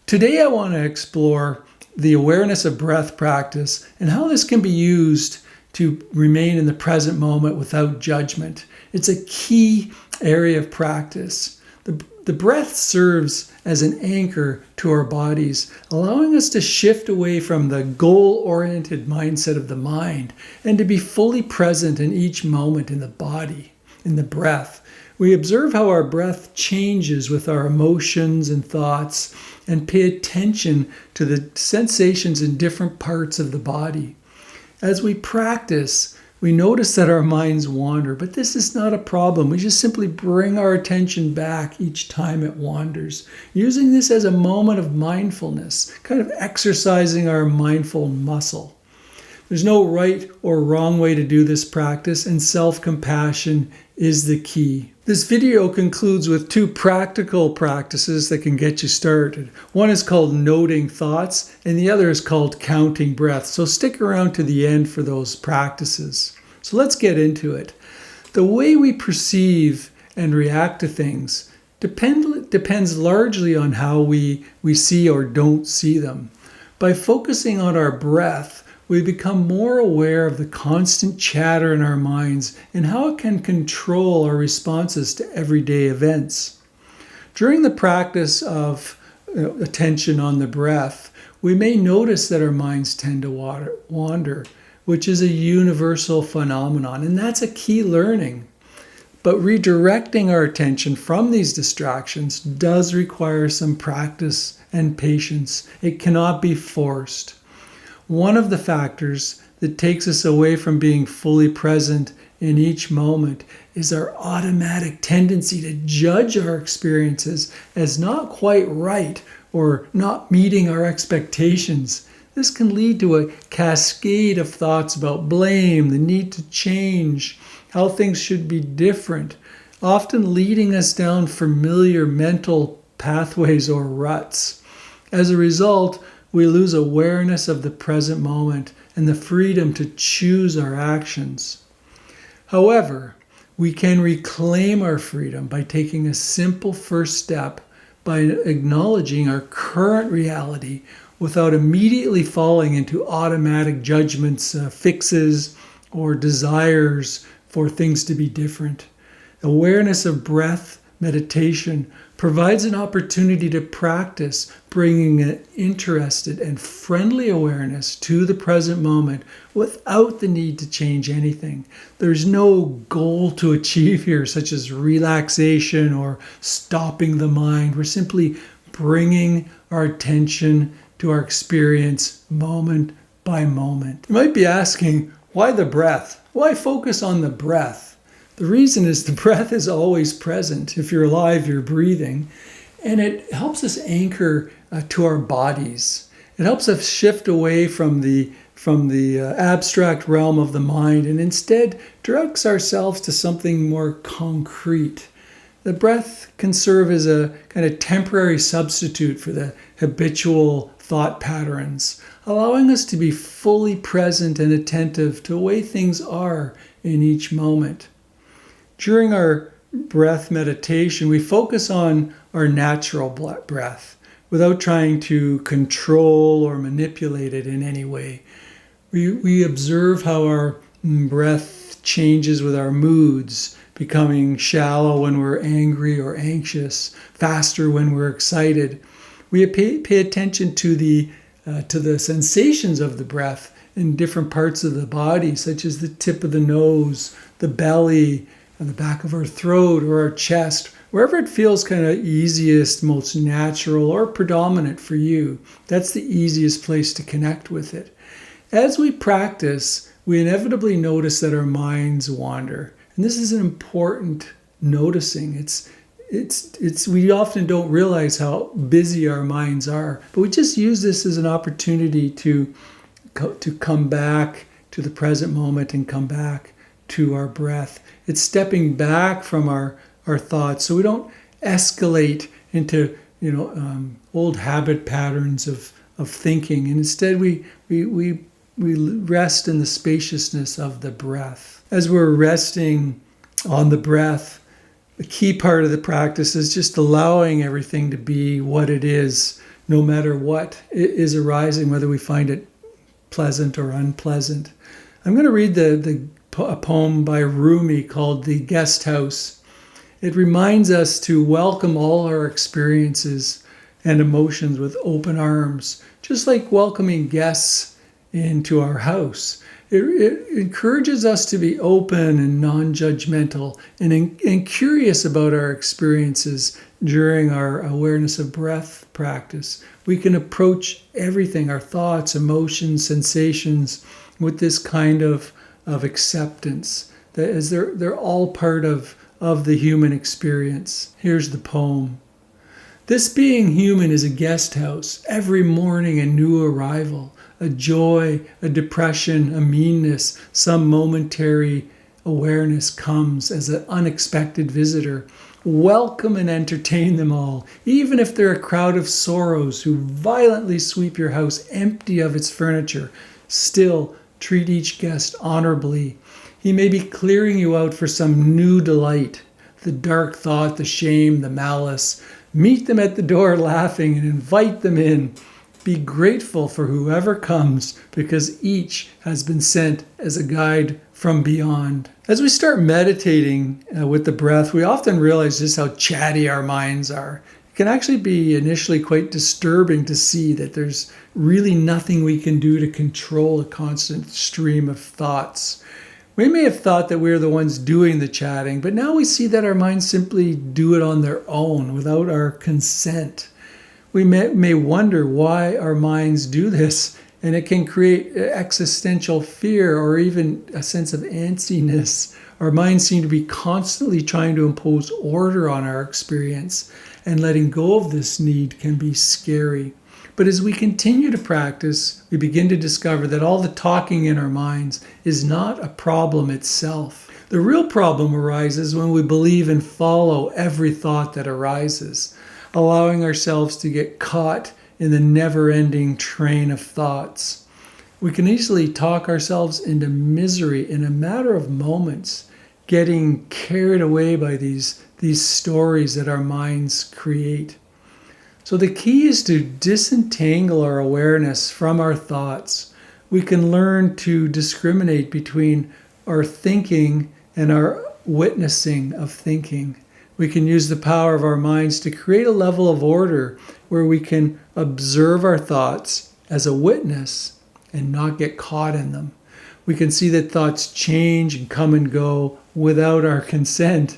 Today I want to explore the awareness of breath practice and how this can be used to remain in the present moment without judgment. It's a key area of practice. The breath serves as an anchor to our bodies, allowing us to shift away from the goal-oriented mindset of the mind and to be fully present in each moment in the body, in the breath. We observe how our breath changes with our emotions and thoughts and pay attention to the sensations in different parts of the body. As we practice, we notice that our minds wander, but this is not a problem. We just simply bring our attention back each time it wanders, using this as a moment of mindfulness, kind of exercising our mindful muscle. There's no right or wrong way to do this practice, and self-compassion is the key. This video concludes with 2 practical practices that can get you started. One is called noting thoughts, and the other is called counting breath. So stick around to the end for those practices. So let's get into it. The way we perceive and react to things depends largely on how we see or don't see them. By focusing on our breath, we become more aware of the constant chatter in our minds and how it can control our responses to everyday events. During the practice of attention on the breath, we may notice that our minds tend to wander, which is a universal phenomenon, and that's a key learning. But redirecting our attention from these distractions does require some practice and patience. It cannot be forced. One of the factors that takes us away from being fully present in each moment is our automatic tendency to judge our experiences as not quite right or not meeting our expectations. This can lead to a cascade of thoughts about blame, the need to change, how things should be different, often leading us down familiar mental pathways or ruts. As a result, we lose awareness of the present moment and the freedom to choose our actions. However, we can reclaim our freedom by taking a simple first step by acknowledging our current reality without immediately falling into automatic judgments, fixes, or desires for things to be different. Awareness of breath meditation provides an opportunity to practice bringing an interested and friendly awareness to the present moment without the need to change anything. There's no goal to achieve here, such as relaxation or stopping the mind. We're simply bringing our attention to our experience moment by moment. You might be asking, why the breath? Why focus on the breath? The reason is the breath is always present. If you're alive, you're breathing. And it helps us anchor to our bodies. It helps us shift away from the abstract realm of the mind and instead directs ourselves to something more concrete. The breath can serve as a kind of temporary substitute for the habitual thought patterns, allowing us to be fully present and attentive to the way things are in each moment. During our breath meditation, we focus on our natural breath without trying to control or manipulate it in any way. We observe how our breath changes with our moods, becoming shallow when we're angry or anxious, faster when we're excited. We pay attention to the sensations of the breath in different parts of the body, such as the tip of the nose, the belly, and the back of our throat or our chest, wherever it feels kind of easiest, most natural, or predominant for you. That's the easiest place to connect with it. As we practice, we inevitably notice that our minds wander. And this is an important noticing. We often don't realize how busy our minds are, but we just use this as an opportunity to come back to the present moment and come back to our breath. It's stepping back from our thoughts so we don't escalate into old habit patterns of thinking, and instead we rest in the spaciousness of the breath. As we're resting on the breath, the key part of the practice is just allowing everything to be what it is. no matter what is arising, whether we find it pleasant or unpleasant. I'm going to read a poem by Rumi called The Guest House. It reminds us to welcome all our experiences and emotions with open arms, just like welcoming guests into our house. It encourages us to be open and non-judgmental and curious about our experiences during our awareness of breath practice. We can approach everything, our thoughts, emotions, sensations, with this kind of acceptance, that as they're all part of the human experience. Here's the poem. This being human is a guest house. Every morning a new arrival, a joy, a depression, a meanness, some momentary awareness comes as an unexpected visitor. Welcome and entertain them all, even if they're a crowd of sorrows who violently sweep your house empty of its furniture. Still, treat each guest honorably. He may be clearing you out for some new delight, the dark thought, the shame, the malice. Meet them at the door laughing and invite them in. Be grateful for whoever comes, because each has been sent as a guide from beyond. As we start meditating with the breath, we often realize just how chatty our minds are. It can actually be initially quite disturbing to see that there's really nothing we can do to control a constant stream of thoughts. We may have thought that we're the ones doing the chatting, but now we see that our minds simply do it on their own without our consent. We may wonder why our minds do this, and it can create existential fear or even a sense of antsiness. Our minds seem to be constantly trying to impose order on our experience, and letting go of this need can be scary. But as we continue to practice, we begin to discover that all the talking in our minds is not a problem itself. The real problem arises when we believe and follow every thought that arises, allowing ourselves to get caught in the never-ending train of thoughts. We can easily talk ourselves into misery in a matter of moments, getting carried away by these stories that our minds create. So the key is to disentangle our awareness from our thoughts. We can learn to discriminate between our thinking and our witnessing of thinking. We can use the power of our minds to create a level of order where we can observe our thoughts as a witness and not get caught in them. We can see that thoughts change and come and go without our consent,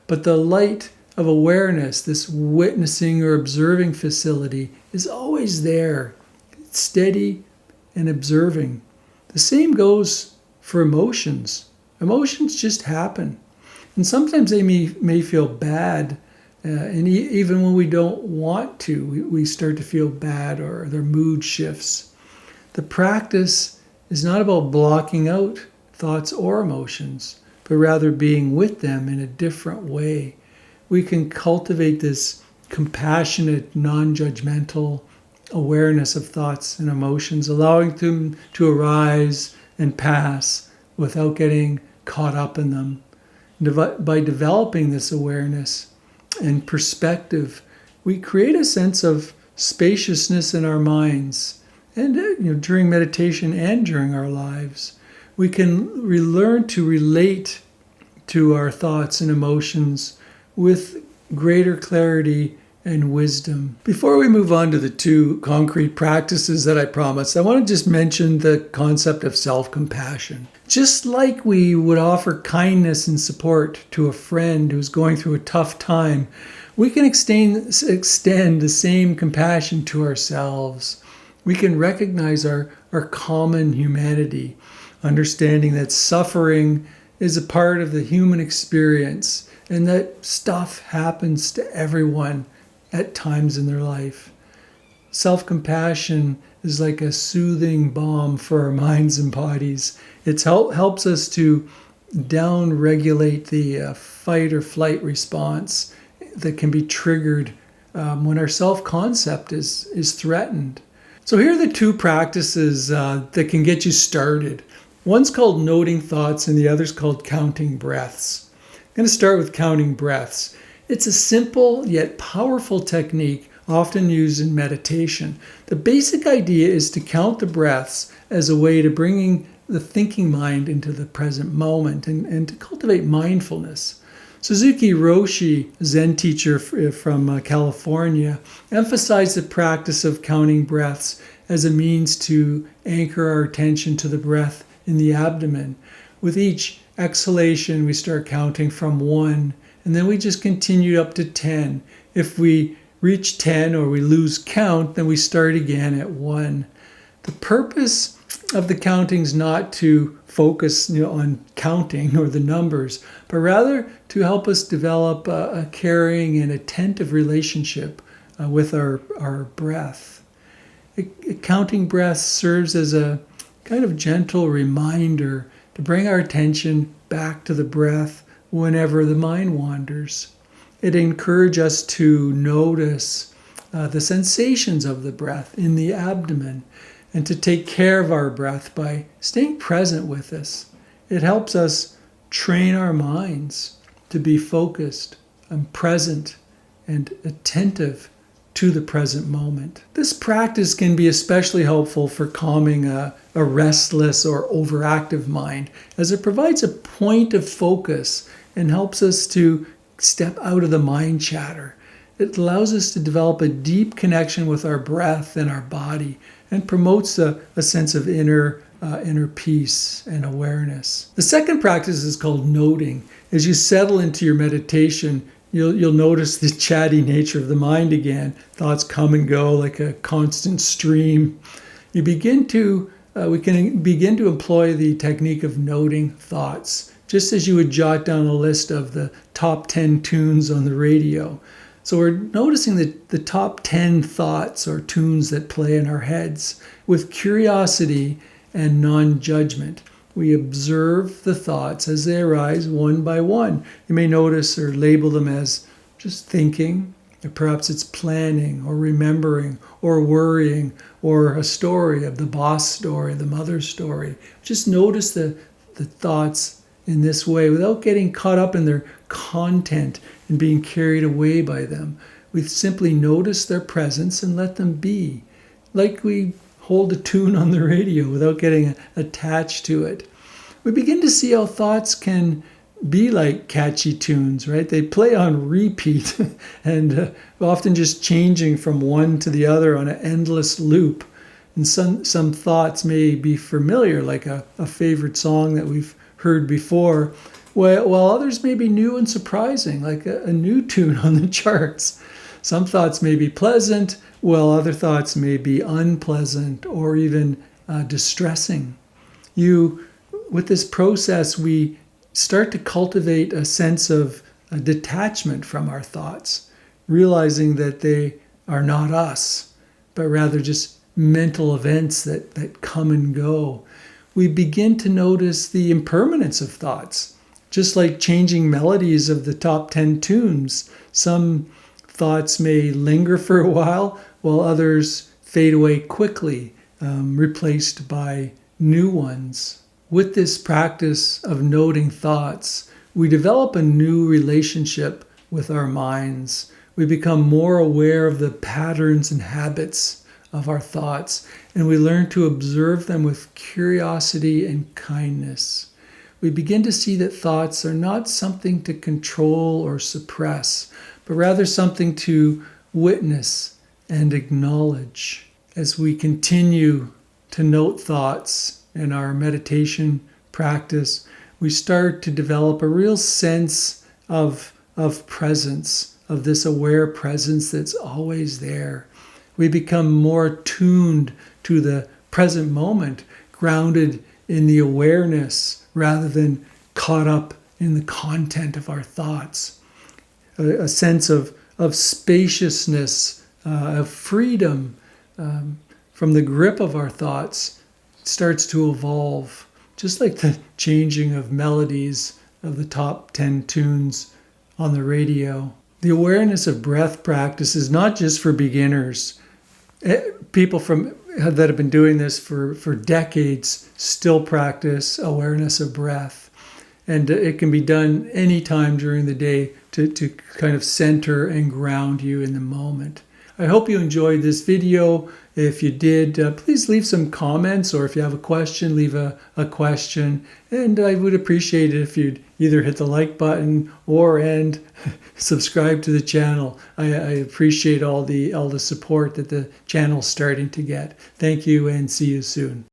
but the light of awareness, this witnessing or observing facility, is always there, steady and observing. The same goes for emotions. Emotions just happen. And sometimes they may feel bad, and even when we don't want to, we start to feel bad or their mood shifts. The practice is not about blocking out thoughts or emotions, but rather being with them in a different way. We can cultivate this compassionate, non-judgmental awareness of thoughts and emotions, allowing them to arise and pass without getting caught up in them. By developing this awareness and perspective, we create a sense of spaciousness in our minds, and during meditation and during our lives. We can learn to relate to our thoughts and emotions with greater clarity and wisdom. Before we move on to the two concrete practices that I promised, I want to just mention the concept of self-compassion. Just like we would offer kindness and support to a friend who's going through a tough time, we can extend the same compassion to ourselves. We can recognize our common humanity, understanding that suffering is a part of the human experience, and that stuff happens to everyone at times in their life. Self-compassion is like a soothing balm for our minds and bodies. It helps us to down-regulate the fight or flight response that can be triggered when our self-concept is threatened. So here are the two practices that can get you started. One's called noting thoughts and the other's called counting breaths. I'm going to start with counting breaths. It's a simple yet powerful technique often used in meditation. The basic idea is to count the breaths as a way to bringing the thinking mind into the present moment and to cultivate mindfulness. Suzuki Roshi, a Zen teacher from California, emphasized the practice of counting breaths as a means to anchor our attention to the breath in the abdomen. With each exhalation, we start counting from 1, and then we just continue up to 10. If we reach 10 or we lose count, then we start again at 1. The purpose of the counting is not to focus on counting or the numbers, but rather to help us develop a caring and attentive relationship with our breath. Counting breaths serves as a kind of gentle reminder to bring our attention back to the breath whenever the mind wanders. It encourages us to notice the sensations of the breath in the abdomen and to take care of our breath by staying present with us. It helps us train our minds to be focused and present and attentive to the present moment. This practice can be especially helpful for calming a restless or overactive mind, as it provides a point of focus and helps us to step out of the mind chatter. It allows us to develop a deep connection with our breath and our body and promotes a sense of inner peace and awareness. The second practice is called noting. As you settle into your meditation, you'll notice the chatty nature of the mind again. Thoughts come and go like a constant stream. We can begin to employ the technique of noting thoughts, just as you would jot down a list of the top 10 tunes on the radio. So we're noticing the top 10 thoughts or tunes that play in our heads with curiosity and non-judgment. We observe the thoughts as they arise one by one. You may notice or label them as just thinking, or perhaps it's planning or remembering or worrying or a story of the boss story, the mother story. Just notice the thoughts in this way without getting caught up in their content and being carried away by them. We simply notice their presence and let them be, like we hold a tune on the radio without getting attached to it. We begin to see how thoughts can be like catchy tunes, right? They play on repeat and often just changing from one to the other on an endless loop. And some thoughts may be familiar, like a favorite song that we've heard before, while others may be new and surprising, like a new tune on the charts. Some thoughts may be pleasant, while other thoughts may be unpleasant or even distressing. With this process, we start to cultivate a sense of detachment from our thoughts, realizing that they are not us, but rather just mental events that come and go. We begin to notice the impermanence of thoughts, just like changing melodies of the top 10 tunes. Some thoughts may linger for a while others fade away quickly, replaced by new ones. With this practice of noting thoughts, we develop a new relationship with our minds. We become more aware of the patterns and habits of our thoughts, and we learn to observe them with curiosity and kindness. We begin to see that thoughts are not something to control or suppress, but rather something to witness and acknowledge. As we continue to note thoughts in our meditation practice, we start to develop a real sense of presence, of this aware presence that's always there. We become more tuned to the present moment, grounded in the awareness rather than caught up in the content of our thoughts. A sense of spaciousness, of freedom from the grip of our thoughts starts to evolve, just like the changing of melodies of the top 10 tunes on the radio. The awareness of breath practice is not just for beginners. People that have been doing this for decades still practice awareness of breath. And it can be done anytime during the day to kind of center and ground you in the moment. I hope you enjoyed this video. If you did, please leave some comments, or if you have a question, leave a question. And I would appreciate it if you'd either hit the like button and subscribe to the channel. I appreciate all the support that the channel's starting to get. Thank you, and see you soon.